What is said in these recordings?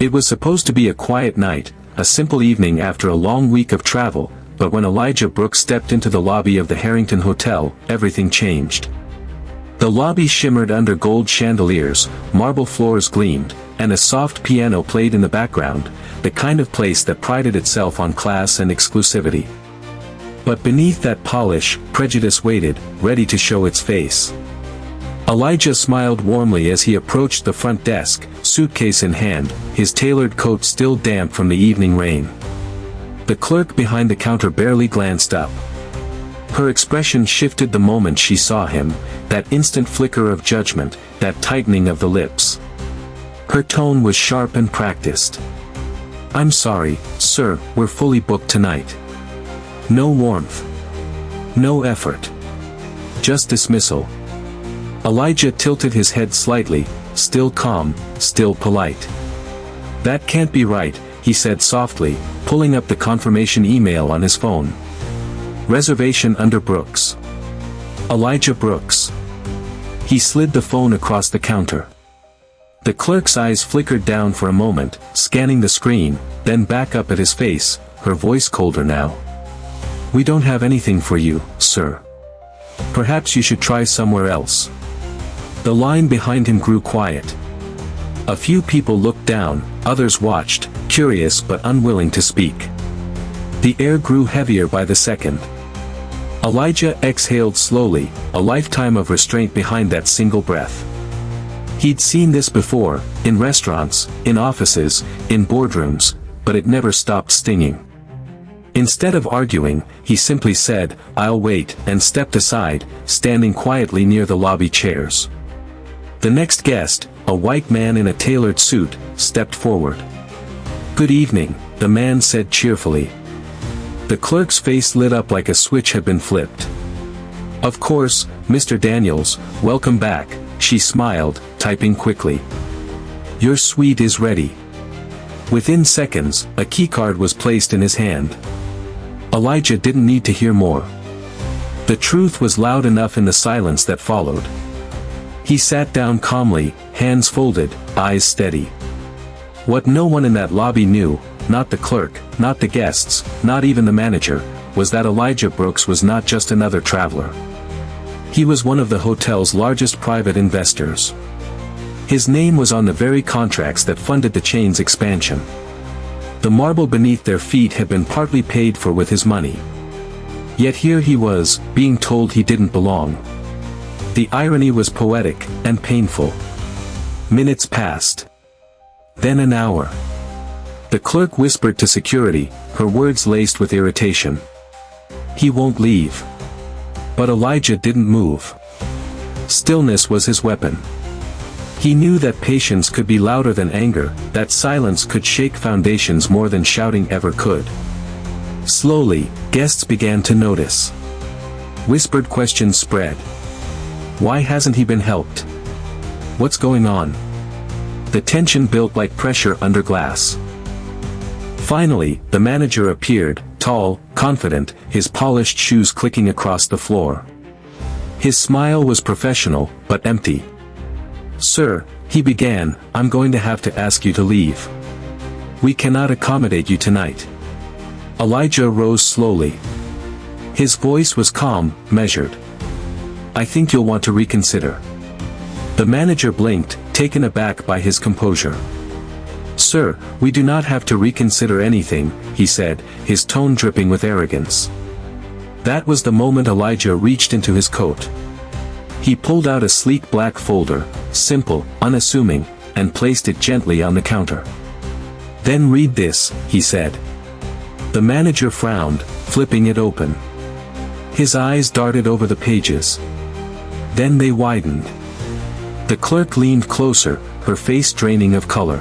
It was supposed to be a quiet night, a simple evening after a long week of travel, but when Elijah Brooks stepped into the lobby of the Harrington Hotel, everything changed. The lobby shimmered under gold chandeliers, marble floors gleamed, and a soft piano played in the background, the kind of place that prided itself on class and exclusivity. But beneath that polish, prejudice waited, ready to show its face. Elijah smiled warmly as he approached the front desk, suitcase in hand, his tailored coat still damp from the evening rain. The clerk behind the counter barely glanced up. Her expression shifted the moment she saw him, that instant flicker of judgment, that tightening of the lips. Her tone was sharp and practiced. "I'm sorry, sir, we're fully booked tonight." No warmth. No effort. Just dismissal. Elijah tilted his head slightly, still calm, still polite. "That can't be right," he said softly, pulling up the confirmation email on his phone. Reservation under Brooks. Elijah Brooks. He slid the phone across the counter. The clerk's eyes flickered down for a moment, scanning the screen, then back up at his face, her voice colder now. "We don't have anything for you, sir. Perhaps you should try somewhere else." The line behind him grew quiet. A few people looked down, others watched, curious but unwilling to speak. The air grew heavier by the second. Elijah exhaled slowly, a lifetime of restraint behind that single breath. He'd seen this before, in restaurants, in offices, in boardrooms, but it never stopped stinging. Instead of arguing, he simply said, "I'll wait," and stepped aside, standing quietly near the lobby chairs. The next guest, a white man in a tailored suit, stepped forward. "Good evening," the man said cheerfully. The clerk's face lit up like a switch had been flipped. "Of course, Mr. Daniels, welcome back," she smiled, typing quickly. "Your suite is ready." Within seconds, a keycard was placed in his hand. Elijah didn't need to hear more. The truth was loud enough in the silence that followed. He sat down calmly, hands folded, eyes steady. What no one in that lobby knew, not the clerk, not the guests, not even the manager, was that Elijah Brooks was not just another traveler. He was one of the hotel's largest private investors. His name was on the very contracts that funded the chain's expansion. The marble beneath their feet had been partly paid for with his money. Yet here he was, being told he didn't belong. The irony was poetic, and painful. Minutes passed. Then an hour. The clerk whispered to security, her words laced with irritation. "He won't leave." But Elijah didn't move. Stillness was his weapon. He knew that patience could be louder than anger, that silence could shake foundations more than shouting ever could. Slowly, guests began to notice. Whispered questions spread. Why hasn't he been helped? What's going on? The tension built like pressure under glass. Finally, the manager appeared, tall, confident, his polished shoes clicking across the floor. His smile was professional, but empty. "Sir," he began, "I'm going to have to ask you to leave. We cannot accommodate you tonight." Elijah rose slowly. His voice was calm, measured. "I think you'll want to reconsider." The manager blinked, taken aback by his composure. "Sir, we do not have to reconsider anything," he said, his tone dripping with arrogance. That was the moment Elijah reached into his coat. He pulled out a sleek black folder, simple, unassuming, and placed it gently on the counter. "Then read this," he said. The manager frowned, flipping it open. His eyes darted over the pages. Then they widened. The clerk leaned closer, her face draining of color.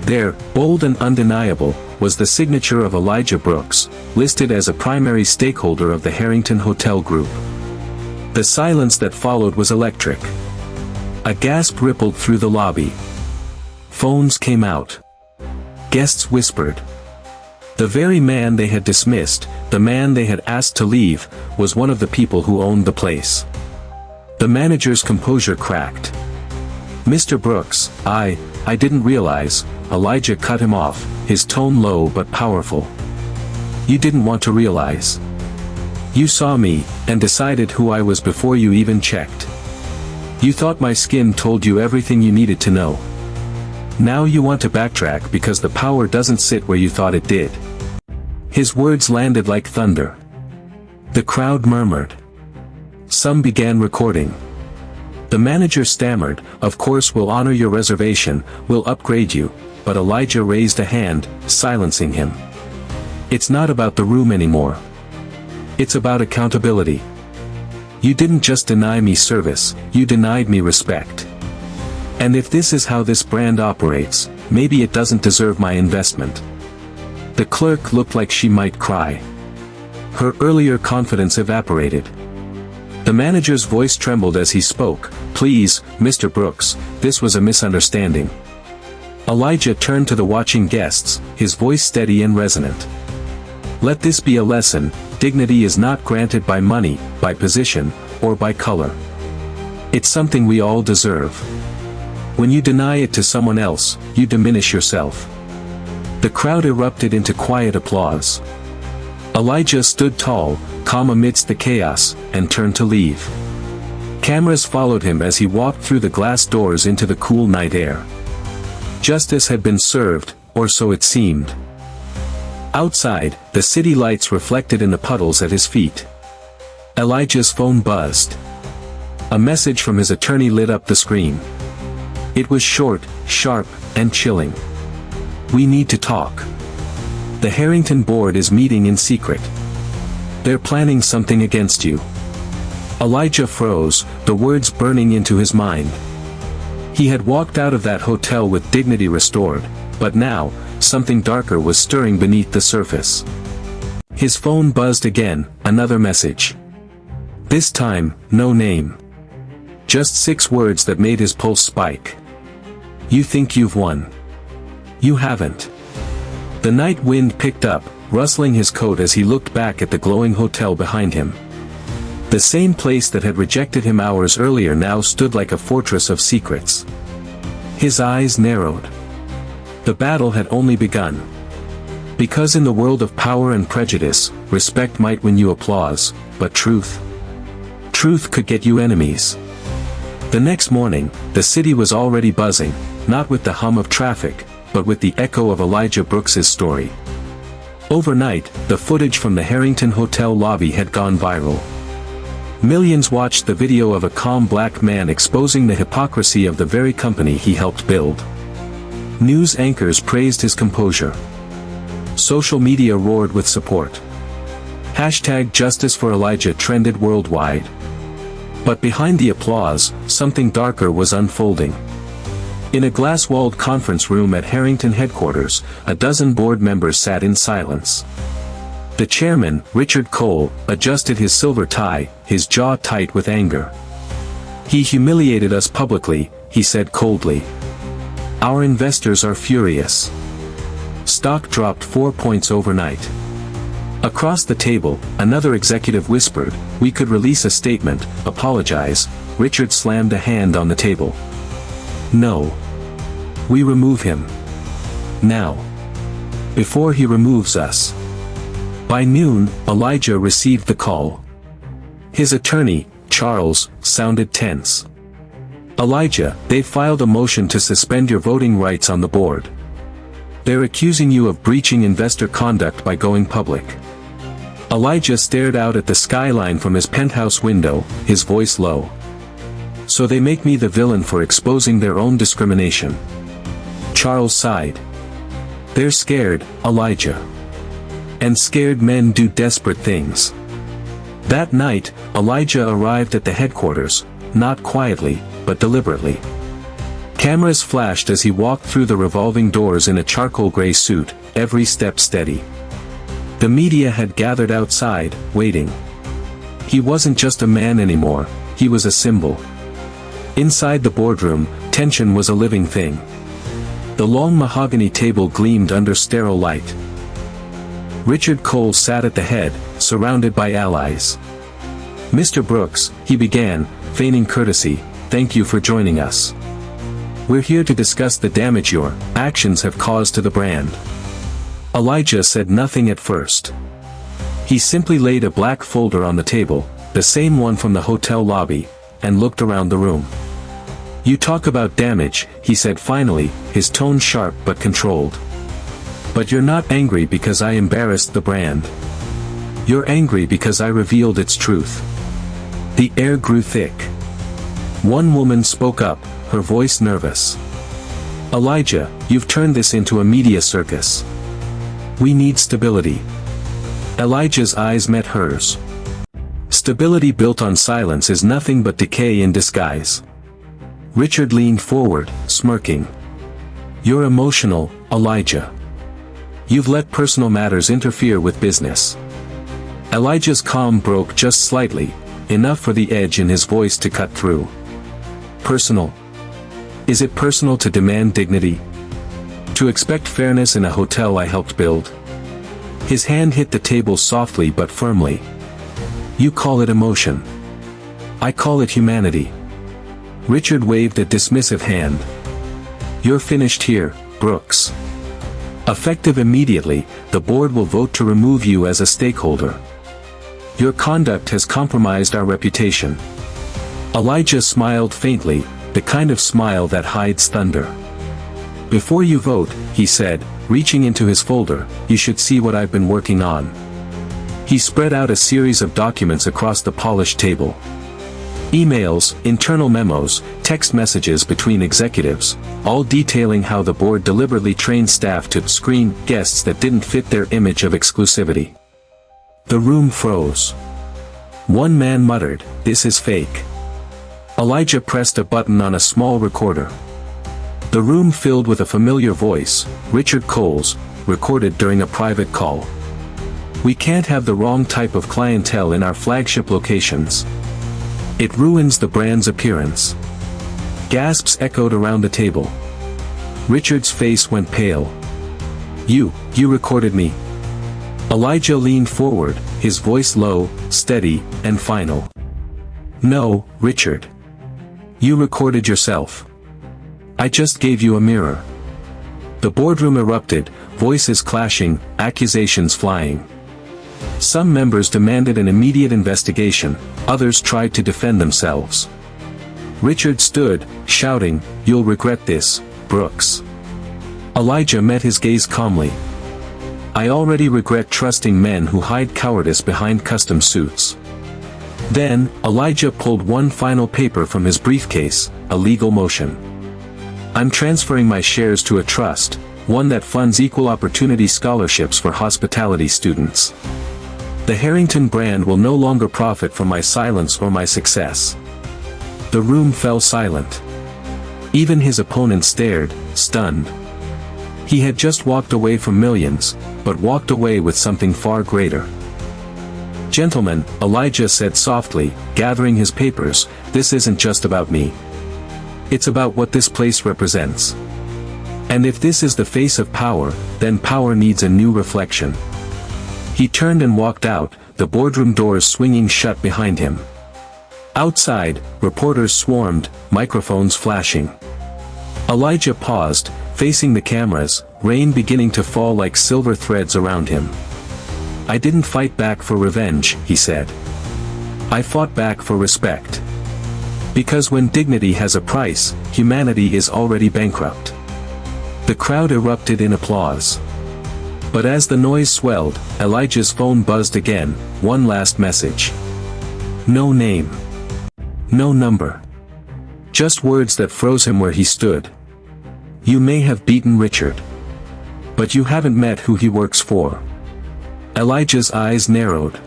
There, bold and undeniable, was the signature of Elijah Brooks, listed as a primary stakeholder of the Harrington Hotel Group. The silence that followed was electric. A gasp rippled through the lobby. Phones came out. Guests whispered. The very man they had dismissed, the man they had asked to leave, was one of the people who owned the place. The manager's composure cracked. Mr. Brooks, I didn't realize, Elijah cut him off, his tone low but powerful. You didn't want to realize. You saw me, and decided who I was before you even checked. You thought my skin told you everything you needed to know. Now you want to backtrack because the power doesn't sit where you thought it did. His words landed like thunder. The crowd murmured. Some began recording. The manager stammered, "Of course we'll honor your reservation, we'll upgrade you," but Elijah raised a hand, silencing him. It's not about the room anymore. It's about accountability. You didn't just deny me service, you denied me respect. And if this is how this brand operates, maybe it doesn't deserve my investment. The clerk looked like she might cry. Her earlier confidence evaporated. The manager's voice trembled as he spoke, "Please, Mr. Brooks, this was a misunderstanding." Elijah turned to the watching guests, his voice steady and resonant. "Let this be a lesson, dignity is not granted by money, by position, or by color. It's something we all deserve. When you deny it to someone else, you diminish yourself." The crowd erupted into quiet applause. Elijah stood tall, calm amidst the chaos, and turned to leave. Cameras followed him as he walked through the glass doors into the cool night air. Justice had been served, or so it seemed. Outside, the city lights reflected in the puddles at his feet. Elijah's phone buzzed. A message from his attorney lit up the screen. It was short, sharp, and chilling. "We need to talk. The Harrington board is meeting in secret. They're planning something against you." Elijah froze, the words burning into his mind. He had walked out of that hotel with dignity restored, but now, something darker was stirring beneath the surface. His phone buzzed again, another message. This time, no name. Just 6 words that made his pulse spike. "You think you've won. You haven't." The night wind picked up, rustling his coat as he looked back at the glowing hotel behind him. The same place that had rejected him hours earlier now stood like a fortress of secrets. His eyes narrowed. The battle had only begun. Because in the world of power and prejudice, respect might win you applause, but truth could get you enemies. The next morning, the city was already buzzing, not with the hum of traffic, but with the echo of Elijah Brooks's story. Overnight, the footage from the Harrington Hotel lobby had gone viral. Millions watched the video of a calm black man exposing the hypocrisy of the very company he helped build. News anchors praised his composure. Social media roared with support. Hashtag Justice for Elijah trended worldwide. But behind the applause, something darker was unfolding. In a glass-walled conference room at Harrington headquarters, a dozen board members sat in silence. The chairman, Richard Cole, adjusted his silver tie, his jaw tight with anger. "He humiliated us publicly," he said coldly. "Our investors are furious." Stock dropped 4 points overnight. Across the table, another executive whispered, "We could release a statement, apologize." Richard slammed a hand on the table. "No. We remove him. Now. Before he removes us." By noon, Elijah received the call. His attorney, Charles, sounded tense. "Elijah, they've filed a motion to suspend your voting rights on the board. They're accusing you of breaching investor conduct by going public." Elijah stared out at the skyline from his penthouse window, his voice low. "So they make me the villain for exposing their own discrimination." Charles sighed. "They're scared, Elijah. And scared men do desperate things." That night, Elijah arrived at the headquarters, not quietly, but deliberately. Cameras flashed as he walked through the revolving doors in a charcoal gray suit, every step steady. The media had gathered outside, waiting. He wasn't just a man anymore, he was a symbol. Inside the boardroom, tension was a living thing. The long mahogany table gleamed under sterile light. Richard Cole sat at the head, surrounded by allies. "Mr. Brooks," he began, feigning courtesy, "thank you for joining us. We're here to discuss the damage your actions have caused to the brand. Elijah said nothing at first. He simply laid a black folder on the table, the same one from the hotel lobby, and looked around the room. You talk about damage, he said finally, his tone sharp but controlled. But you're not angry because I embarrassed the brand. You're angry because I revealed its truth. The air grew thick. One woman spoke up, her voice nervous. Elijah, you've turned this into a media circus. We need stability. Elijah's eyes met hers. Stability built on silence is nothing but decay in disguise. Richard leaned forward, smirking. You're emotional, Elijah. You've let personal matters interfere with business. Elijah's calm broke just slightly, enough for the edge in his voice to cut through. Personal? Is it personal to demand dignity? To expect fairness in a hotel I helped build? His hand hit the table softly but firmly. You call it emotion. I call it humanity. Richard waved a dismissive hand. You're finished here, Brooks. Effective immediately, the board will vote to remove you as a stakeholder. Your conduct has compromised our reputation. Elijah smiled faintly, the kind of smile that hides thunder. Before you vote, he said, reaching into his folder, you should see what I've been working on. He spread out a series of documents across the polished table. Emails, internal memos, text messages between executives, all detailing how the board deliberately trained staff to screen guests that didn't fit their image of exclusivity. The room froze. One man muttered, "This is fake." Elijah pressed a button on a small recorder. The room filled with a familiar voice, Richard Cole's, recorded during a private call. We can't have the wrong type of clientele in our flagship locations. It ruins the brand's appearance. Gasps echoed around the table. Richard's face went pale. You recorded me. Elijah leaned forward, his voice low, steady, and final. No, Richard. You recorded yourself. I just gave you a mirror. The boardroom erupted, voices clashing, accusations flying. Some members demanded an immediate investigation, others tried to defend themselves. Richard stood, shouting, "You'll regret this, Brooks." Elijah met his gaze calmly. I already regret trusting men who hide cowardice behind custom suits. Then, Elijah pulled one final paper from his briefcase, a legal motion. I'm transferring my shares to a trust, one that funds equal opportunity scholarships for hospitality students. The Harrington brand will no longer profit from my silence or my success. The room fell silent. Even his opponent stared, stunned. He had just walked away from millions, but walked away with something far greater. Gentlemen, Elijah said softly, gathering his papers, this isn't just about me. It's about what this place represents. And if this is the face of power, then power needs a new reflection. He turned and walked out, the boardroom doors swinging shut behind him. Outside, reporters swarmed, microphones flashing. Elijah paused, facing the cameras, rain beginning to fall like silver threads around him. I didn't fight back for revenge, he said. I fought back for respect. Because when dignity has a price, humanity is already bankrupt. The crowd erupted in applause. But as the noise swelled, Elijah's phone buzzed again, one last message. No name. No number. Just words that froze him where he stood. You may have beaten Richard. But you haven't met who he works for. Elijah's eyes narrowed.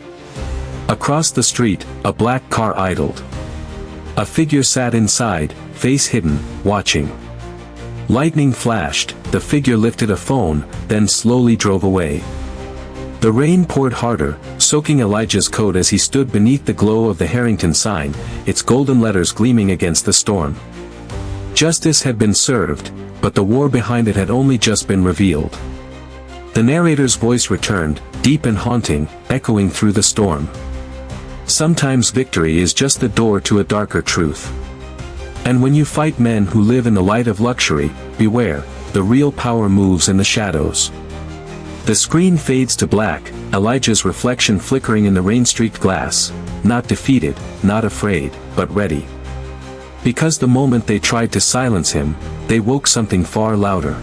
Across the street, a black car idled. A figure sat inside, face hidden, watching. Lightning flashed, the figure lifted a phone, then slowly drove away. The rain poured harder, soaking Elijah's coat as he stood beneath the glow of the Harrington sign, its golden letters gleaming against the storm. Justice had been served, but the war behind it had only just been revealed. The narrator's voice returned, deep and haunting, echoing through the storm. Sometimes victory is just the door to a darker truth. And when you fight men who live in the light of luxury, beware, the real power moves in the shadows. The screen fades to black, Elijah's reflection flickering in the rain-streaked glass, not defeated, not afraid, but ready. Because the moment they tried to silence him, they woke something far louder.